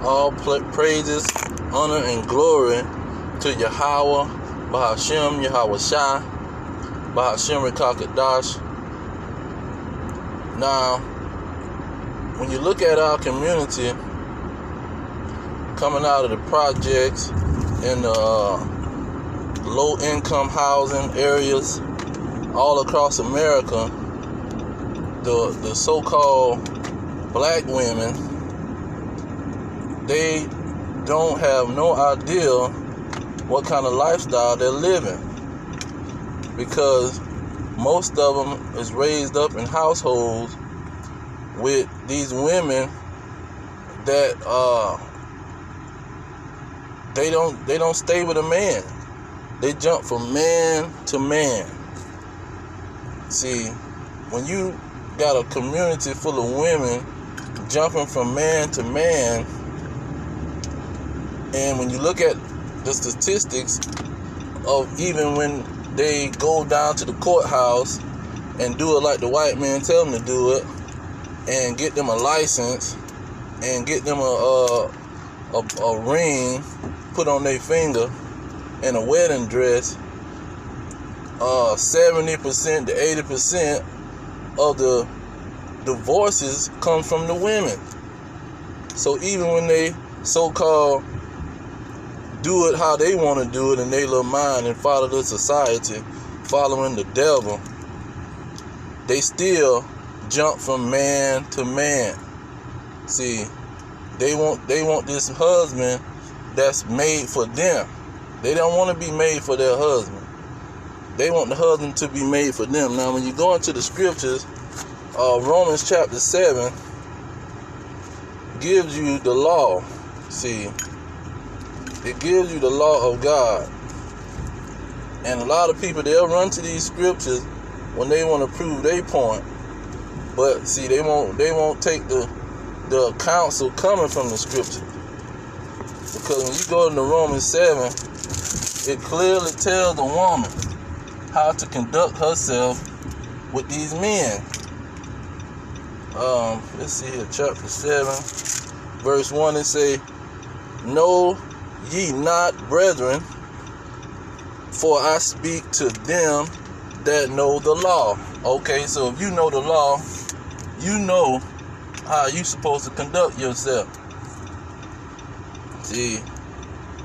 All praises, honor, and glory to Yahweh, Bahashem, Yahweh Shai, Bahashem Rekakadash. Now, when you look at our community coming out of the projects in the low-income housing areas all across America, the so-called black women, they don't have no idea what kind of lifestyle they're living, because most of them is raised up in households with these women that they don't stay with a man. They jump from man to man. See, when you got a community full of women jumping from man to man, and when you look at the statistics of even when they go down to the courthouse and do it like the white man tell them to do it, and get them a license and get them a ring put on their finger and a wedding dress, 70% to 80% of the divorces come from the women. So even when they so-called do it how they want to do it in their little mind and follow the society, following the devil, they still jump from man to man. See, they want this husband that's made for them. They don't want to be made for their husband. They want the husband to be made for them. Now, when you go into the scriptures, Romans chapter 7 gives you the law. See, it gives you the law of God. And a lot of people, they'll run to these scriptures when they want to prove their point. But see, they won't take the counsel coming from the scripture. Because when you go into Romans 7, it clearly tells the woman how to conduct herself with these men. Let's see here, chapter 7, verse 1, it say, "Know ye not, brethren, for I speak to them that know the law." Okay, so if you know the law, you know how you supposed to conduct yourself. See,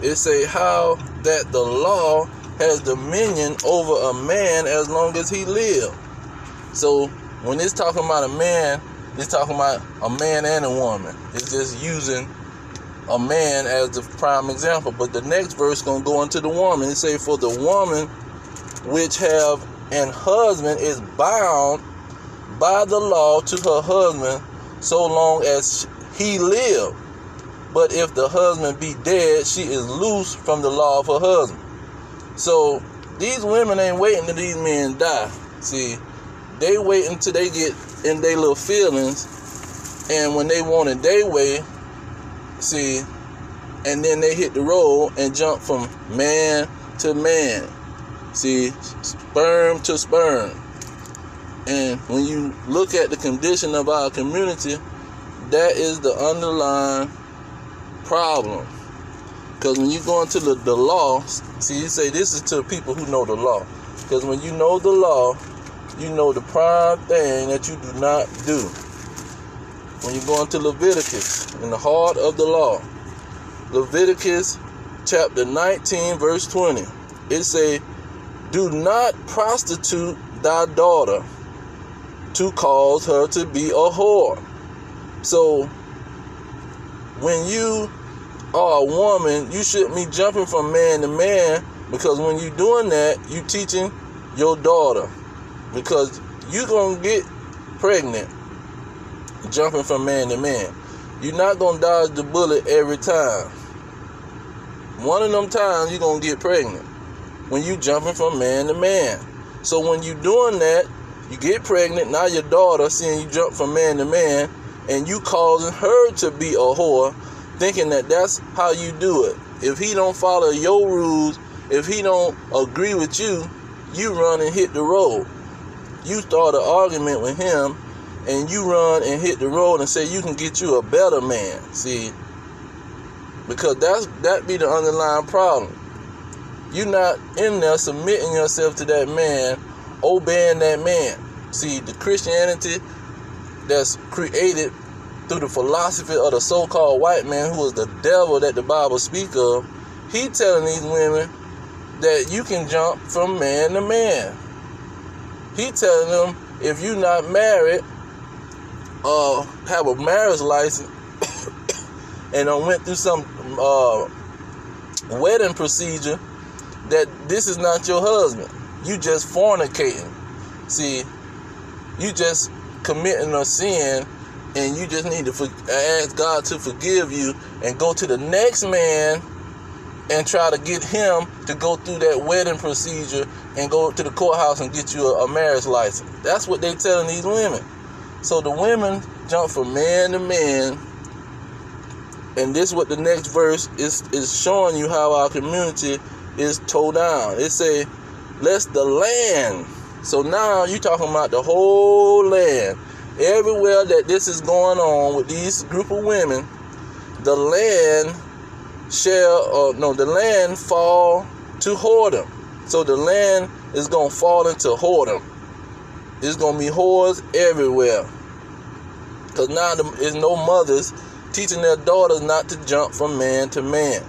it say how that the law has dominion over a man as long as he live. So when it's talking about a man, it's talking about a man and a woman. It's just using a man as the prime example. But the next verse gonna go into the woman. It say, "For the woman which have an husband is bound by the law to her husband so long as he live. But if the husband be dead, she is loose from the law of her husband." So these women ain't waiting till these men die. See, they wait until they get in their little feelings, and when they want it their way, see, and then they hit the road and jump from man to man. See, sperm to sperm. And when you look at the condition of our community, that is the underlying problem. Because when you go into the law, see, you say this is to people who know the law. Because when you know the law, you know the prime thing that you do not do. When you go into Leviticus, in the heart of the law, Leviticus chapter 19, verse 20, it say, "Do not prostitute thy daughter to cause her to be a whore." So when you are a woman, you shouldn't be jumping from man to man, because when you're doing that, you teaching your daughter, because you're going to get pregnant jumping from man to man. You're not going to dodge the bullet every time. One of them times you're going to get pregnant when you jumping from man to man. So when you doing that, you get pregnant, now your daughter seeing you jump from man to man, and you causing her to be a whore, thinking that that's how you do it. If he don't follow your rules, if he don't agree with you, you run and hit the road. You start an argument with him, and you run and hit the road and say you can get you a better man. See, Because that be the underlying problem. You're not in there submitting yourself to that man, obeying that man. See, the Christianity that's created through the philosophy of the so-called white man, who is the devil that the Bible speak of, he telling these women that you can jump from man to man. He telling them, if you not married, have a marriage license, and went through some wedding procedure, that this is not your husband. You just fornicating. See, you just committing a sin, and you just need to ask God to forgive you and go to the next man and try to get him to go through that wedding procedure and go to the courthouse and get you a marriage license. That's what they telling these women. So the women jump from man to man, and this is what the next verse is showing you, how our community is towed down. It say, lest the land. So now you talking about the whole land. Everywhere that this is going on with these group of women, the land the land fall to whoredom. So the land is going to fall into whoredom. There's going to be whores everywhere. Because now there's no mothers teaching their daughters not to jump from man to man.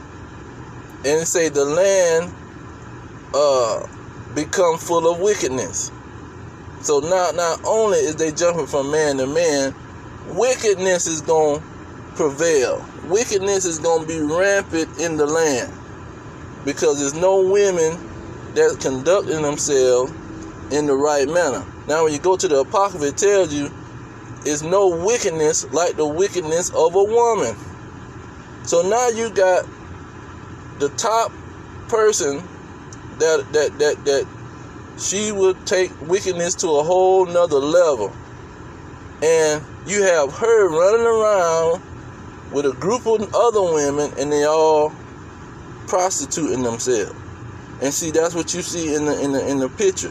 And it say the land become full of wickedness. So now not only is they jumping from man to man, wickedness is going to prevail. Wickedness is going to be rampant in the land, because there's no women that's conducting themselves in the right manner. Now when you go to the Apocrypha, it tells you it's no wickedness like the wickedness of a woman. So now you got the top person that she would take wickedness to a whole nother level, and you have her running around with a group of other women, and they all prostituting themselves. And see, that's what you see in the picture.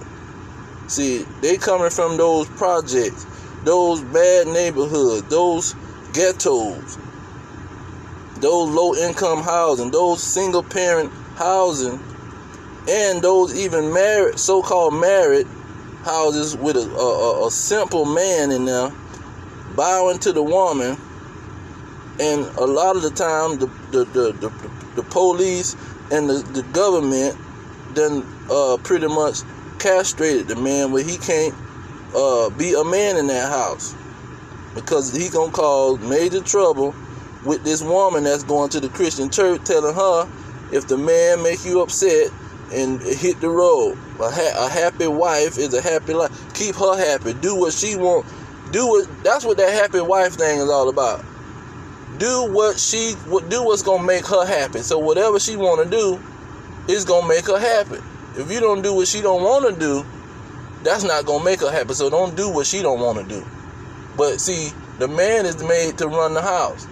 See, they coming from those projects, those bad neighborhoods, those ghettos, those low-income housing, those single-parent housing, and those even married, so-called married houses with a simple man in there bowing to the woman. And a lot of the time, the police and the government then pretty much castrated the man, where he can't be a man in that house, because he gonna cause major trouble with this woman that's going to the Christian church, telling her, if the man make you upset and hit the road, a happy wife is a happy life. Keep her happy. Do what she want. That's what that happy wife thing is all about. Do what's gonna make her happy. So whatever she wanna do is gonna make her happy. If you don't do what she don't wanna do, that's not gonna make her happy. So don't do what she don't wanna do. But see, the man is made to run the house.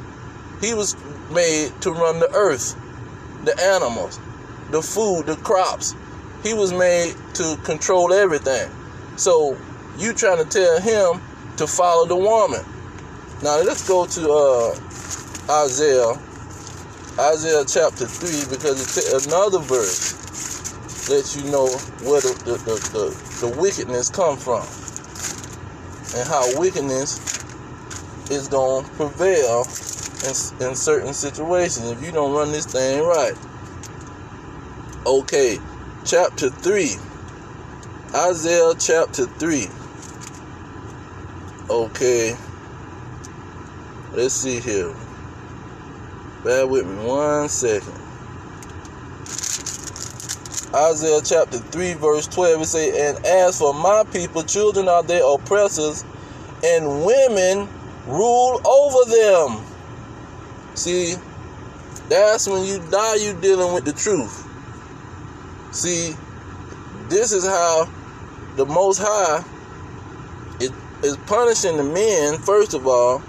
He was made to run the earth, the animals, the food, the crops. He was made to control everything. So you trying to tell him to follow the woman. Now let's go to Isaiah chapter 3, because another verse lets you know where the wickedness come from, and how wickedness is going to prevail in certain situations if you don't run this thing right. Okay, chapter 3. Isaiah chapter 3. Okay, let's see here. Bear with me 1 second. Isaiah chapter 3 verse 12, it say, and as for my people, children are their oppressors, and women rule over them. See, that's when you die, you dealing with the truth. See, this is how the Most High is punishing the men, first of all,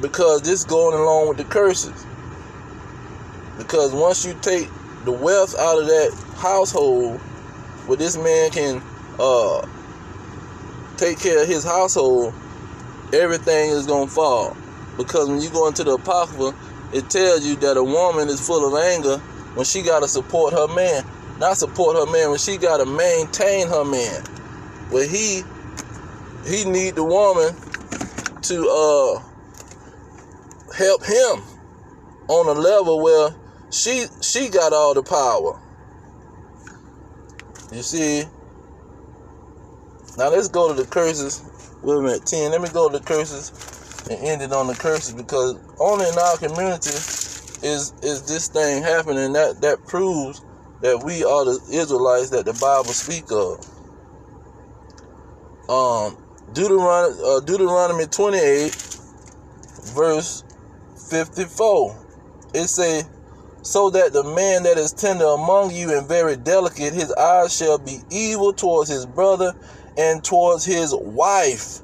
because this is going along with the curses. Because once you take the wealth out of that household, where this man can take care of his household, everything is going to fall. Because when you go into the Apocrypha, it tells you that a woman is full of anger when she got to support her man. Not support her man, when she got to maintain her man. Where he need the woman to help him on a level where she got all the power. You see? Now let's go to the curses. We're at 10. Let me go to the curses and end it on the curses, because only in our community is this thing happening. That proves that we are the Israelites that the Bible speak of. Deuteronomy 28, verse 54. It say, so that the man that is tender among you and very delicate, his eyes shall be evil towards his brother and towards his wife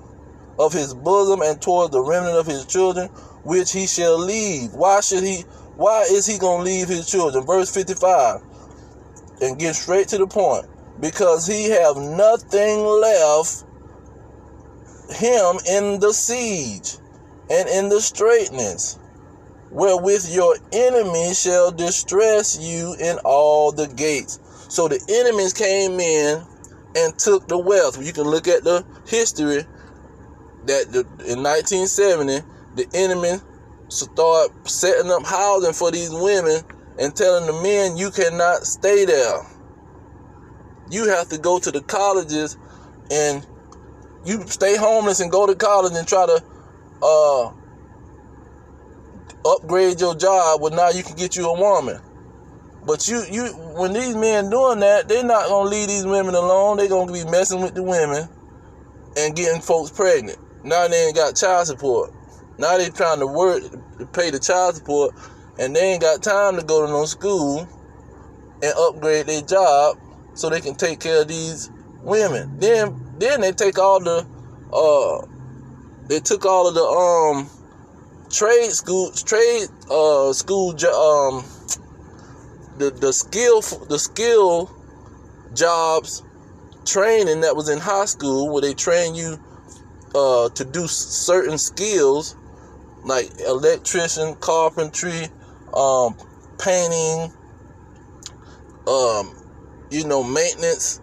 of his bosom and towards the remnant of his children, which he shall leave. Why is he going to leave his children? Verse 55, and get straight to the point. Because he have nothing left him in the siege and in the straitness, wherewith your enemies shall distress you in all the gates. So the enemies came in and took the wealth. You can look at the history that in 1970, the enemy start setting up housing for these women and telling the men, you cannot stay there. You have to go to the colleges, and you stay homeless and go to college and try to upgrade your job. Well, now you can get you a woman. But you when these men doing that, they're not gonna leave these women alone. They're gonna be messing with the women and getting folks pregnant. Now they ain't got child support. Now they trying to work to pay the child support, and they ain't got time to go to no school and upgrade their job so they can take care of these women. Then they take all the trade school the skill jobs training that was in high school, where they train you to do certain skills like electrician, carpentry, painting, maintenance.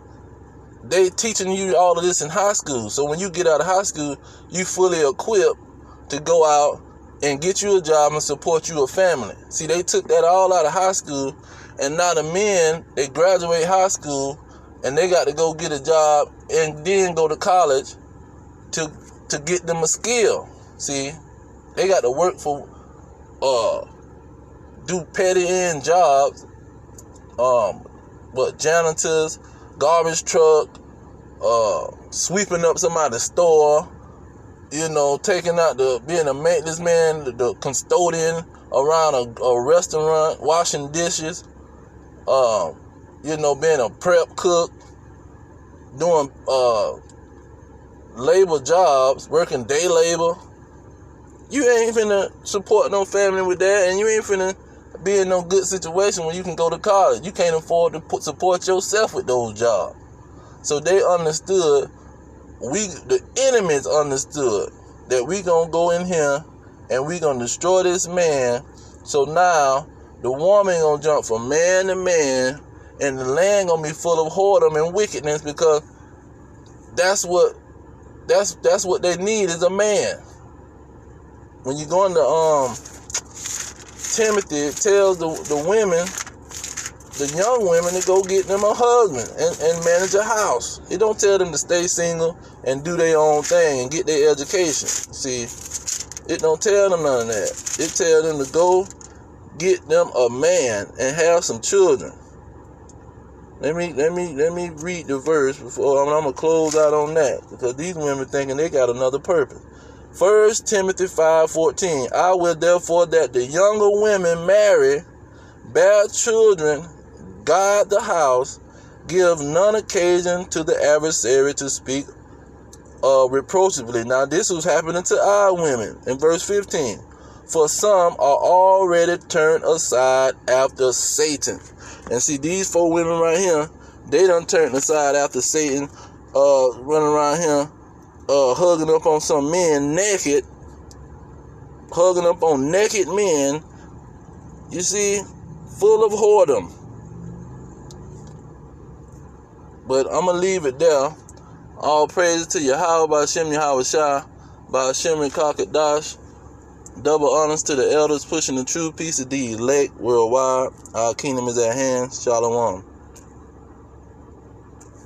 They teaching you all of this in high school. So when you get out of high school, you fully equipped to go out and get you a job and support you a family. See, they took that all out of high school, and now the men, they graduate high school and they got to go get a job and then go to college to get them a skill. See, they got to work for do petty end jobs, janitors, garbage truck, sweeping up somebody's store, taking out being a maintenance man, the custodian around a restaurant, washing dishes, being a prep cook, doing labor jobs, working day labor. You ain't finna support no family with that, and you ain't finna be in no good situation when you can go to college. You can't afford to support yourself with those jobs. So they understood, the enemies understood that we gonna go in here and we gonna destroy this man. So now the woman gonna jump from man to man, and the land gonna be full of whoredom and wickedness, because that's what they need, is a man. When you go into Timothy, it tells the women, the young women, to go get them a husband and manage a house. It don't tell them to stay single and do their own thing and get their education. See, it don't tell them none of that. It tells them to go get them a man and have some children. Let me read the verse before I'm gonna close out on that, because these women thinking they got another purpose. 1 Timothy 5:14. I will therefore that the younger women marry, bear children, guard the house, give none occasion to the adversary to speak reproachably. Now this was happening to our women in verse 15. For some are already turned aside after Satan. And see, these four women right here, they done turned aside after Satan, running around here, hugging up on some men naked, hugging up on naked men, You see, full of whoredom. But I'm going to leave it there. All praises to Yahweh, Ba'ashem Yahweh Shai, Ba'ashem Kakadash. Double honors to the elders pushing the true peace of the elect worldwide. Our kingdom is at hand. Shalom.